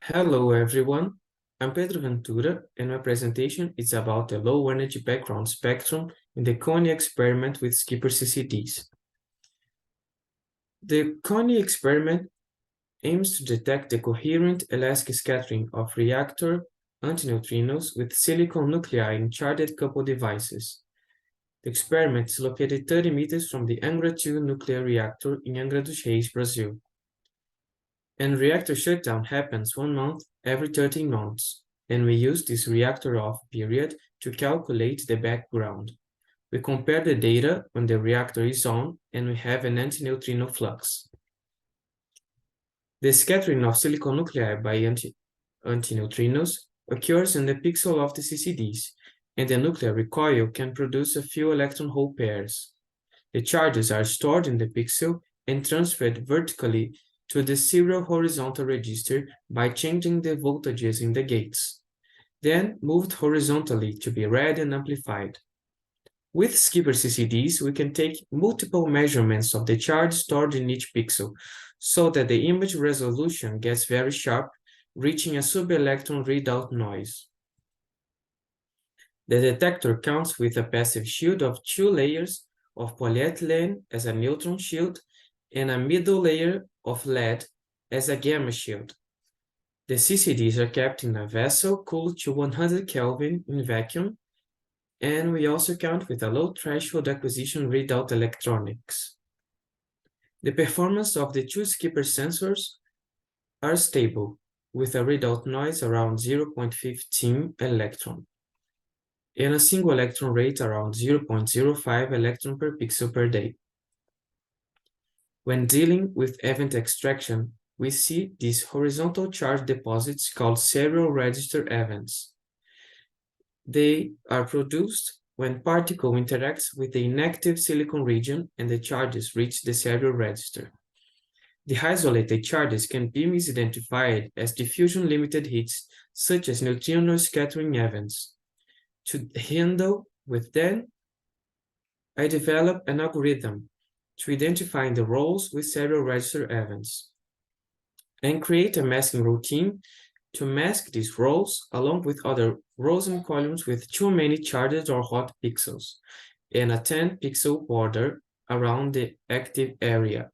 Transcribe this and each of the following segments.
Hello everyone, I'm Pedro Ventura and my presentation is about the low energy background spectrum in the CONNIE experiment with SKIPPER-CCDS. The CONNIE experiment aims to detect the coherent elastic scattering of reactor antineutrinos with silicon nuclei in charged coupled devices. The experiment is located 30 meters from the Angra 2 nuclear reactor in Angra dos Reis, Brazil. And reactor shutdown happens 1 month every 13 months, and we use this reactor off period to calculate the background. We compare the data when the reactor is on and we have an antineutrino flux. The scattering of silicon nuclei by antineutrinos occurs in the pixel of the CCDs, and the nuclear recoil can produce a few electron-hole pairs. The charges are stored in the pixel and transferred vertically to the serial horizontal register by changing the voltages in the gates, then moved horizontally to be read and amplified. With SKIPPER-CCDs, we can take multiple measurements of the charge stored in each pixel, so that the image resolution gets very sharp, reaching a sub-electron readout noise. The detector counts with a passive shield of 2 layers of polyethylene as a neutron shield and a middle layer of lead as a gamma shield. The CCDs are kept in a vessel cooled to 100 Kelvin in vacuum, and we also count with a low threshold acquisition readout electronics. The performance of the 2 SKIPPER sensors are stable, with a readout noise around 0.15 electron, and a single electron rate around 0.05 electron per pixel per day. When dealing with event extraction, we see these horizontal charge deposits called serial register events. They are produced when particle interacts with the inactive silicon region and the charges reach the serial register. The isolated charges can be misidentified as diffusion-limited hits, such as neutrino scattering events. To handle with them, I developed an algorithm to identify the roles with serial register events, and create a masking routine to mask these roles along with other rows and columns with too many charged or hot pixels, and a 10-pixel border around the active area.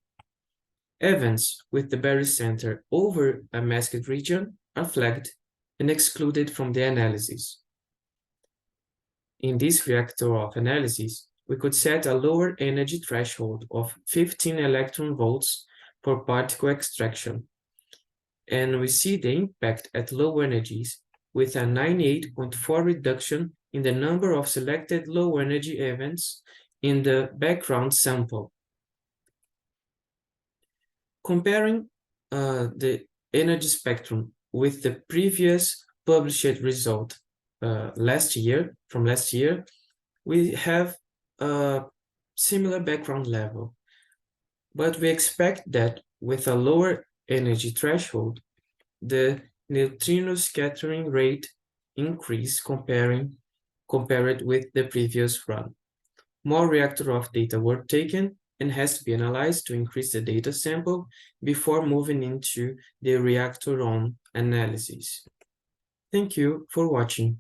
Events with the barycenter over a masked region are flagged and excluded from the analysis. In this reactor of analysis, we could set a lower energy threshold of 15 electron volts for particle extraction, and we see the impact at low energies with a 98.4 reduction in the number of selected low energy events in the background sample. Comparing the energy spectrum with the previous published result from last year, we have a similar background level, but we expect that with a lower energy threshold, the neutrino scattering rate increase compared with the previous run. More reactor off data were taken and has to be analyzed to increase the data sample before moving into the reactor on analysis. Thank you for watching.